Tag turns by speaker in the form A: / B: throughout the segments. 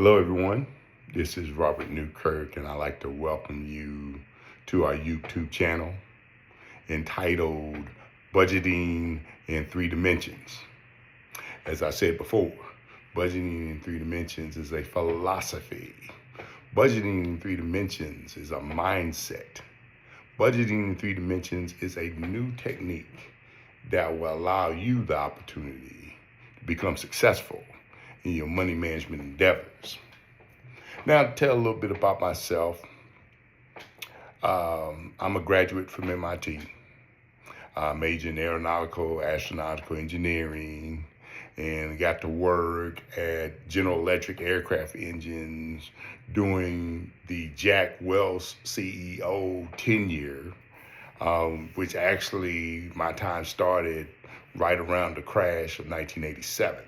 A: Hello, everyone. This is Robert Newkirk, and I'd like to welcome you to our YouTube channel entitled Budgeting in Three Dimensions. As I said before, budgeting in three dimensions is a philosophy. Budgeting in three dimensions is a mindset. Budgeting in three dimensions is a new technique that will allow you the opportunity to become successful in your money management endeavors. Now, to tell a little bit about myself, I'm a graduate from MIT. I majored in astronautical engineering, and got to work at General Electric Aircraft Engines during the Jack Welch CEO tenure, which actually my time started right around the crash of 1987.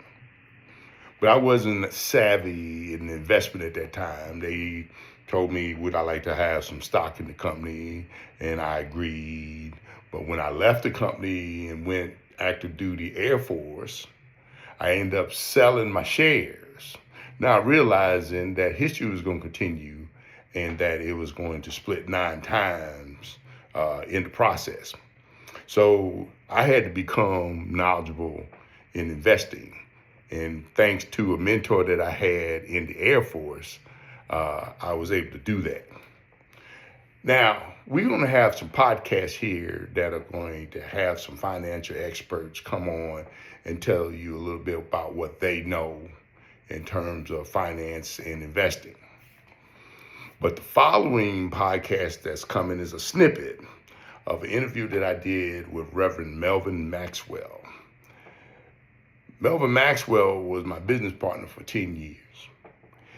A: But I wasn't savvy in investment at that time. They told me, would I like to have some stock in the company? And I agreed. But when I left the company and went active duty Air Force, I ended up selling my shares. Now realizing that history was going to continue and that it was going to split 9 times in the process. So I had to become knowledgeable in investing. And thanks to a mentor that I had in the Air Force, I was able to do that. Now, we're going to have some podcasts here that are going to have some financial experts come on and tell you a little bit about what they know in terms of finance and investing. But the following podcast that's coming is a snippet of an interview that I did with Reverend Maxwell. Melvin Maxwell was my business partner for 10 years.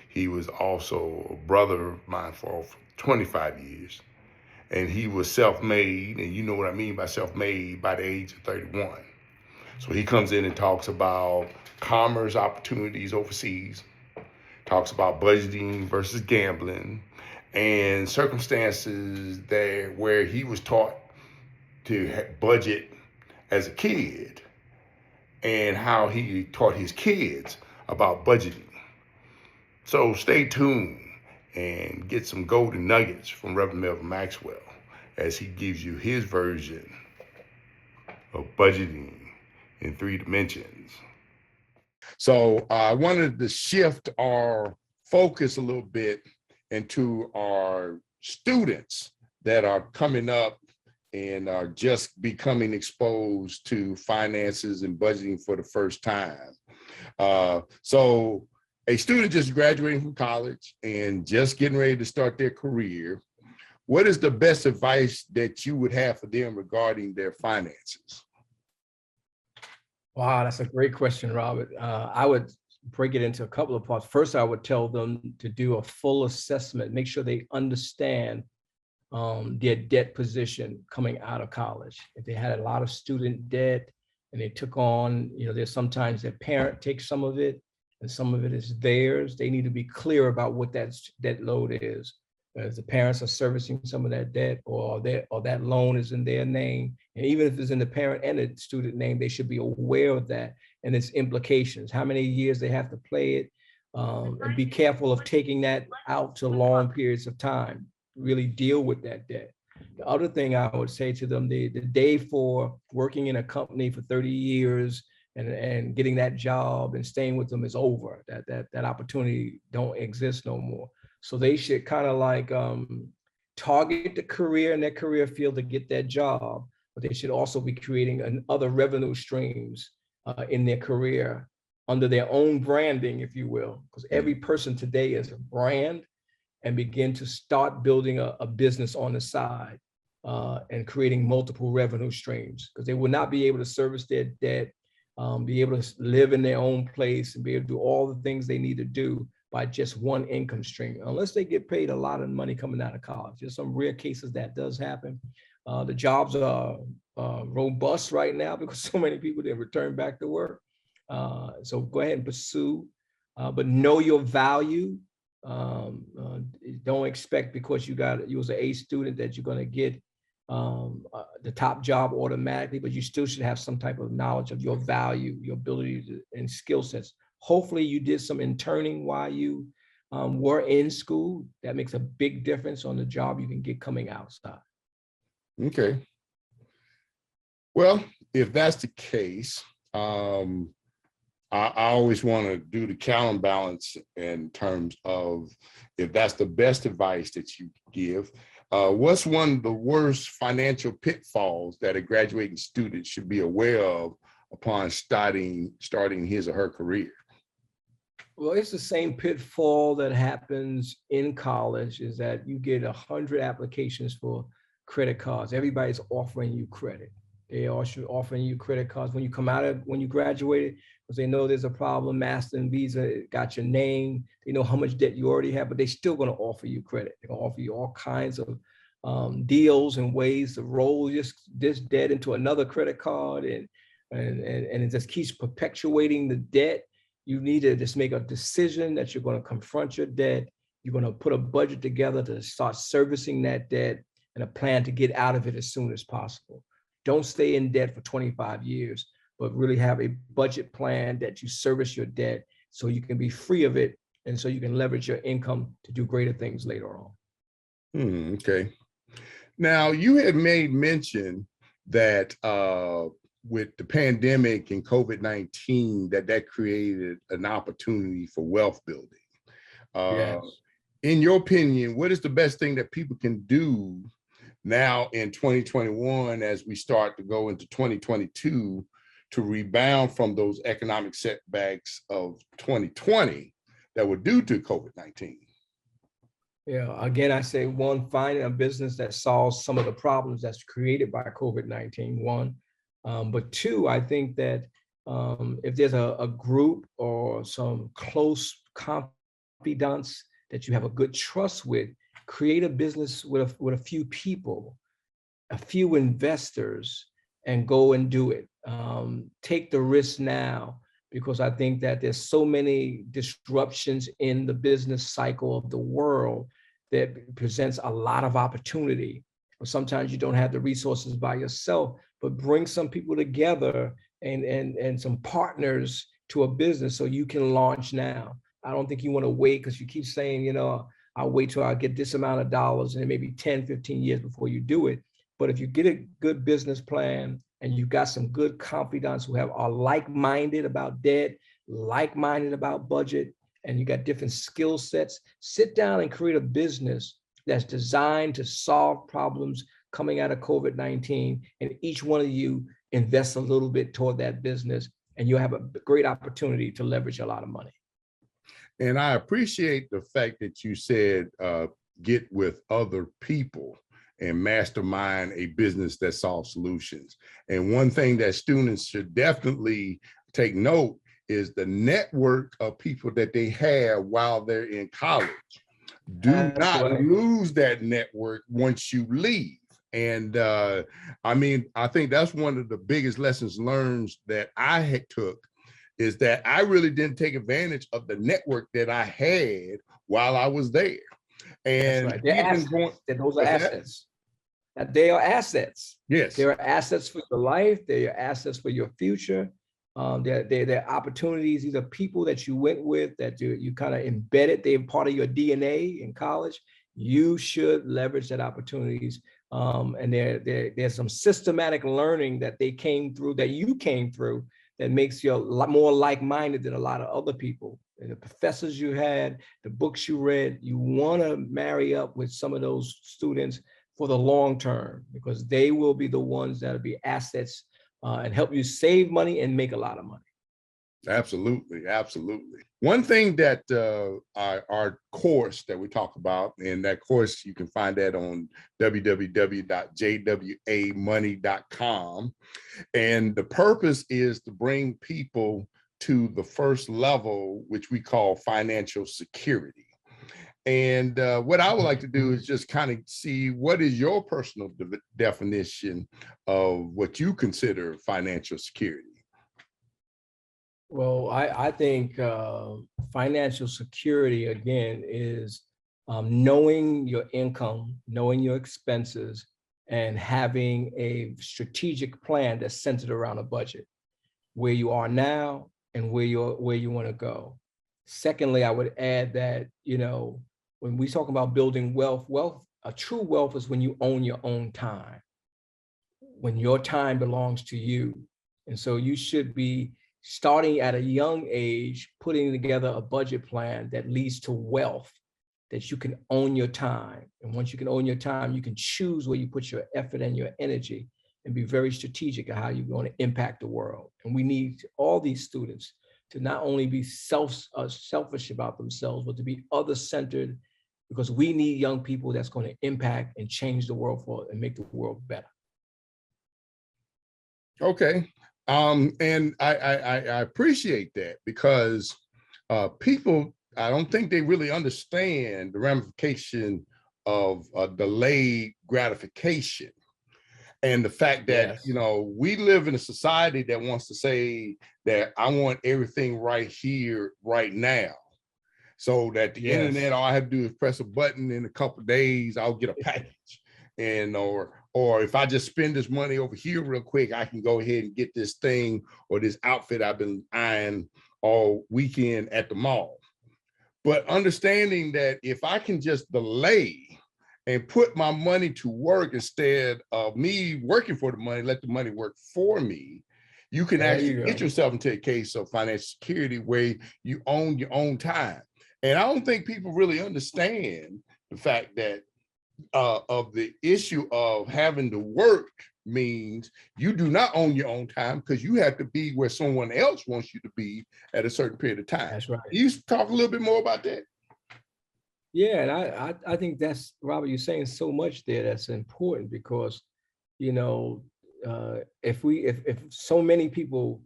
A: He was also a brother of mine for 25 years. And he was self-made, and you know what I mean by self-made, by the age of 31. So he comes in and talks about commerce opportunities overseas, talks about budgeting versus gambling, and circumstances there where he was taught to budget as a kid and how he taught his kids about budgeting. So stay tuned and get some golden nuggets from Reverend Maxwell as he gives you his version of budgeting in three dimensions. So I wanted to shift our focus a little bit into our students that are coming up and are just becoming exposed to finances and budgeting for the first time. So a student just graduating from college and just getting ready to start their career, what is the best advice that you would have for them regarding their finances?
B: Wow, that's a great question, Robert. I would break it into a couple of parts. First, I would tell them to do a full assessment, make sure they understand their debt position coming out of college. If they had a lot of student debt and they took on, there's sometimes their parent takes some of it and some of it is theirs. They need to be clear about what that load is. As the parents are servicing some of that debt or that loan is in their name. And even if it's in the parent and the student name, they should be aware of that and its implications, how many years they have to play it, and be careful of taking that out to long periods of time. Really deal with that debt. The other thing I would say to them, the day for working in a company for 30 years and getting that job and staying with them is over. That opportunity don't exist no more. So they should kind of like target the career in their career field to get that job, but they should also be creating other revenue streams in their career under their own branding, if you will, because every person today is a brand, and begin to start building a business on the side and creating multiple revenue streams, because they will not be able to service their debt, be able to live in their own place and be able to do all the things they need to do by just one income stream, unless they get paid a lot of money coming out of college. There's some rare cases that does happen. The jobs are robust right now because so many people didn't return back to work. So go ahead and pursue, but know your value. Don't expect because you was an A student that you're going to get the top job automatically, but you still should have some type of knowledge of your value, your ability and skill sets. Hopefully you did some interning while you were in school. That makes a big difference on the job you can get coming outside.
A: Okay. Well, if that's the case, I always want to do the counterbalance in terms of if that's the best advice that you give. What's one of the worst financial pitfalls that a graduating student should be aware of upon starting his or her career?
B: Well, it's the same pitfall that happens in college, is that you get 100 applications for credit cards. Everybody's offering you credit. They are offering you credit cards when you come out of, when you graduated, because they know there's a problem. Master and Visa got your name. They know how much debt you already have, but they're still going to offer you credit. They're going to offer you all kinds of deals and ways to roll this debt into another credit card, and it just keeps perpetuating the debt. You need to just make a decision that you're going to confront your debt. You're going to put a budget together to start servicing that debt and a plan to get out of it as soon as possible. Don't stay in debt for 25 years, but really have a budget plan that you service your debt so you can be free of it, and so you can leverage your income to do greater things later on.
A: Okay. Now, you had made mention that with the pandemic and COVID-19, that created an opportunity for wealth building.
B: Yes.
A: In your opinion, what is the best thing that people can do now in 2021 as we start to go into 2022 to rebound from those economic setbacks of 2020 that were due to COVID-19?
B: Yeah, again, I say one, finding a business that solves some of the problems that's created by COVID-19, one. But two, I think that if there's a group or some close confidants that you have a good trust with, create a business with a few people, a few investors, and go and do it. Take the risk now, because I think that there's so many disruptions in the business cycle of the world that presents a lot of opportunity. Sometimes you don't have the resources by yourself, but bring some people together and some partners to a business so you can launch now. I don't think you want to wait, because you keep saying, I'll wait till I get this amount of dollars, and it may be 10, 15 years before you do it. But if you get a good business plan and you've got some good confidants who are like-minded about debt, like-minded about budget, and you got different skill sets, sit down and create a business that's designed to solve problems coming out of COVID-19. And each one of you invest a little bit toward that business, and you'll have a great opportunity to leverage a lot of money.
A: And I appreciate the fact that you said, get with other people and mastermind a business that solves solutions. And one thing that students should definitely take note is the network of people that they have while they're in college. Do
B: That's
A: not
B: right.
A: lose that network once you leave. And I think that's one of the biggest lessons learned that I had took, is that I really didn't take advantage of the network that I had while I was there. And
B: that's right. They're assets. Those are assets. That they are assets.
A: Yes.
B: They are assets for your life. They are assets for your future. They're opportunities. These are people that you went with, that you kind of embedded. They're part of your DNA in college. You should leverage that opportunities. And there's some systematic learning that they came through, that you came through, that makes you a lot more like-minded than a lot of other people. And the professors you had, the books you read, you want to marry up with some of those students for the long term, because they will be the ones that'll be assets and help you save money and make a lot of money.
A: Absolutely, absolutely. One thing that our course that we talk about, and that course, you can find that on www.jwamoney.com. And the purpose is to bring people to the first level, which we call financial security. And what I would like to do is just kind of see, what is your personal definition of what you consider financial security?
B: Well, I think financial security, again, is knowing your income, knowing your expenses, and having a strategic plan that's centered around a budget, where you are now and where you want to go. Secondly, I would add that, when we talk about building wealth, a true wealth is when you own your own time, when your time belongs to you. And so you should be starting at a young age, putting together a budget plan that leads to wealth, that you can own your time. And once you can own your time, you can choose where you put your effort and your energy and be very strategic of how you're going to impact the world. And we need all these students to not only be selfish about themselves, but to be other-centered, because we need young people that's going to impact and change the world and make the world better.
A: Okay. And I appreciate that, because people, I don't think they really understand the ramification of delayed gratification. And the fact that,
B: Yes.
A: We live in a society that wants to say that I want everything right here, right now. So that the
B: Yes.
A: internet, all I have to do is press a button, in a couple of days, I'll get a package. And or if I just spend this money over here real quick, I can go ahead and get this thing or this outfit I've been eyeing all weekend at the mall. But understanding that if I can just delay and put my money to work instead of me working for the money, let the money work for me, you can
B: There
A: actually
B: you
A: get
B: go.
A: yourself into a case of financial security where you own your own time. And I don't think people really understand the fact that of the issue of having to work means you do not own your own time, because you have to be where someone else wants you to be at a certain period of time.
B: That's right.
A: You talk a little bit more about that.
B: Yeah, and I think that's, Robert, you're saying so much there that's important, because if so many people,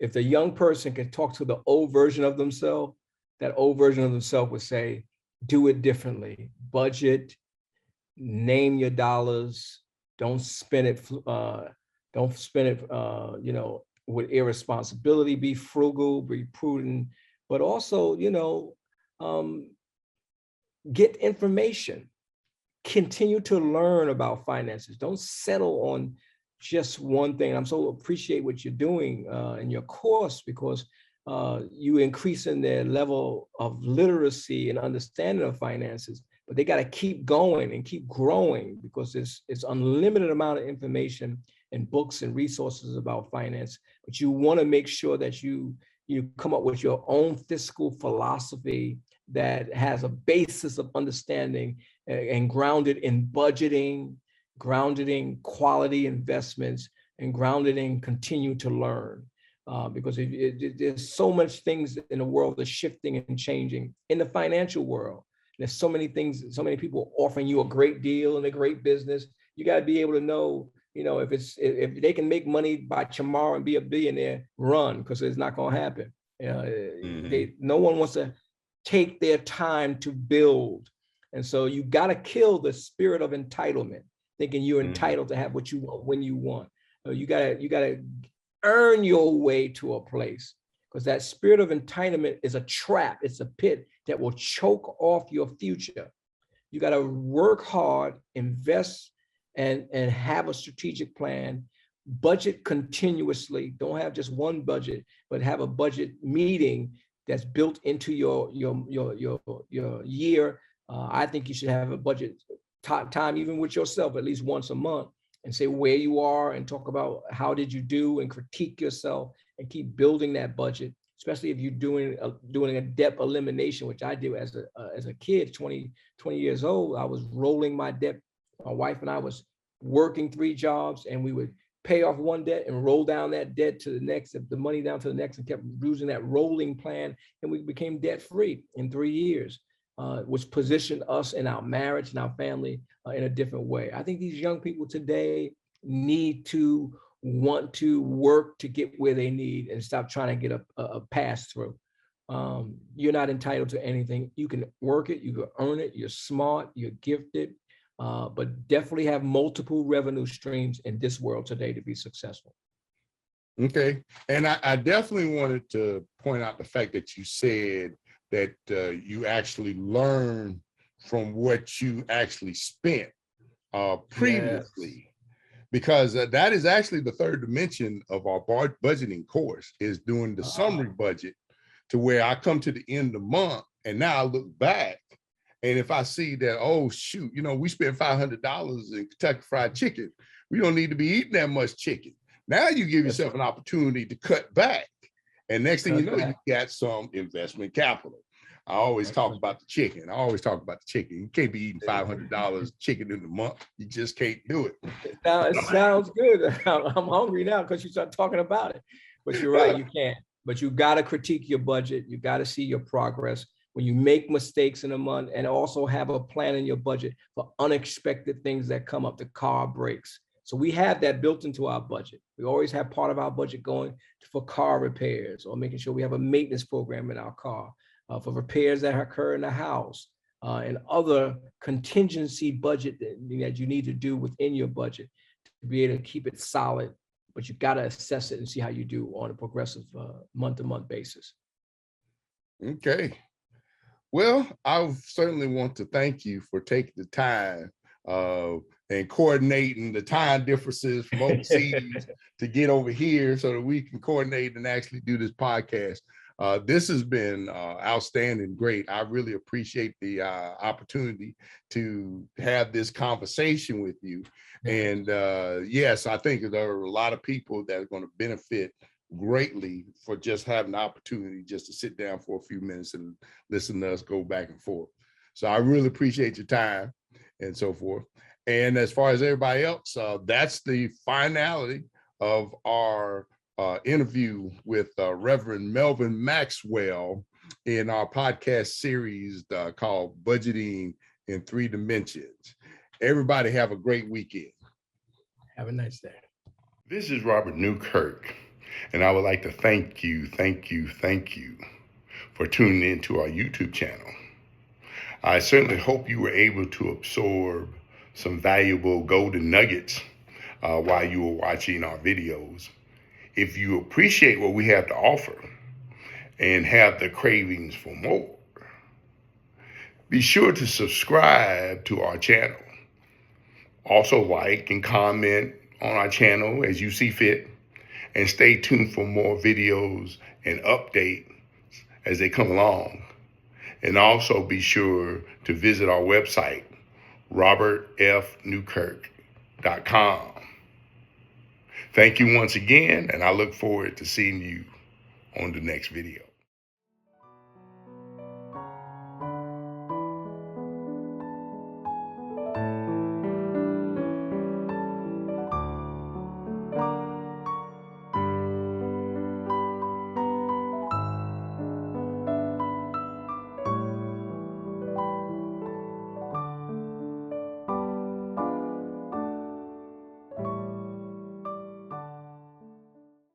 B: if the young person can talk to the old version of themselves, that old version of themselves would say, do it differently, budget, name your dollars, don't spend it with irresponsibility, be frugal, be prudent, but also get information, continue to learn about finances. Don't settle on just one thing. I'm so appreciate what you're doing in your course, because you increasing their level of literacy and understanding of finances, but they got to keep going and keep growing, because it's unlimited amount of information and books and resources about finance. But you want to make sure that you come up with your own fiscal philosophy that has a basis of understanding and grounded in budgeting, grounded in quality investments, and grounded in continue to learn. Because there's so much things in the world that's shifting and changing in the financial world. There's so many things, so many people offering you a great deal and a great business. You got to be able to know, if they can make money by tomorrow and be a billionaire, run, because it's not going to happen. No one wants to take their time to build. And so you got to kill the spirit of entitlement, thinking you're entitled to have what you want when you want. You got to earn your way to a place, because that spirit of entitlement is a trap. It's a pit that will choke off your future. You got to work hard, invest, and have a strategic plan, budget continuously. Don't have just one budget, but have a budget meeting that's built into your year. I think you should have a budget time, even with yourself, at least once a month, and say where you are and talk about how did you do, and critique yourself and keep building that budget. Especially if you're doing a debt elimination, which I did as a kid, 20 years old. I was rolling my debt. My wife and I was working 3 jobs, and we would pay off one debt and roll down that debt to the next, the money down to the next, and kept using that rolling plan. And we became debt free in 3 years, which positioned us in our marriage and our family in a different way. I think these young people today need to want to work to get where they need and stop trying to get a pass through. You're not entitled to anything. You can work it, you can earn it, you're smart, you're gifted, but definitely have multiple revenue streams in this world today to be successful.
A: Okay. And I definitely wanted to point out the fact that you said that you actually learn from what you actually spent previously. Yes. Because that is actually the third dimension of our budgeting course, is doing the summary budget to where I come to the end of the month and now I look back, and if I see that, oh shoot, we spent $500 in Kentucky Fried Chicken, we don't need to be eating that much chicken. Now you give yourself an opportunity to cut back. And next thing you know, you got some investment capital. I always talk about the chicken. You can't be eating $500 chicken in the month. You just can't do it.
B: It sounds good. I'm hungry now because you start talking about it. But you're right, you can't. But you got to critique your budget. You got to see your progress. When you make mistakes in a month, and also have a plan in your budget for unexpected things that come up, the car breaks. So we have that built into our budget. We always have part of our budget going for car repairs, or making sure we have a maintenance program in our car, for repairs that occur in the house, and other contingency budget that you need to do within your budget to be able to keep it solid. But you got to assess it and see how you do on a progressive month-to-month basis.
A: Okay. Well, I certainly want to thank you for taking the time and coordinating the time differences from overseas to get over here so that we can coordinate and actually do this podcast. This has been outstanding, great. I really appreciate the opportunity to have this conversation with you. And yes, I think there are a lot of people that are going to benefit greatly for just having the opportunity just to sit down for a few minutes and listen to us go back and forth. So I really appreciate your time and so forth. And as far as everybody else, that's the finality of our interview with Reverend Melvin Maxwell in our podcast series called Budgeting in 3 Dimensions. Everybody have a great weekend.
B: Have a nice day.
A: This is Robert Newkirk, and I would like to thank you for tuning in to our YouTube channel. I certainly hope you were able to absorb some valuable golden nuggets while you were watching our videos. If you appreciate what we have to offer and have the cravings for more, be sure to subscribe to our channel. Also like and comment on our channel as you see fit, and stay tuned for more videos and updates as they come along. And also be sure to visit our website, robertfnewkirk.com. Thank you once again, and I look forward to seeing you on the next video.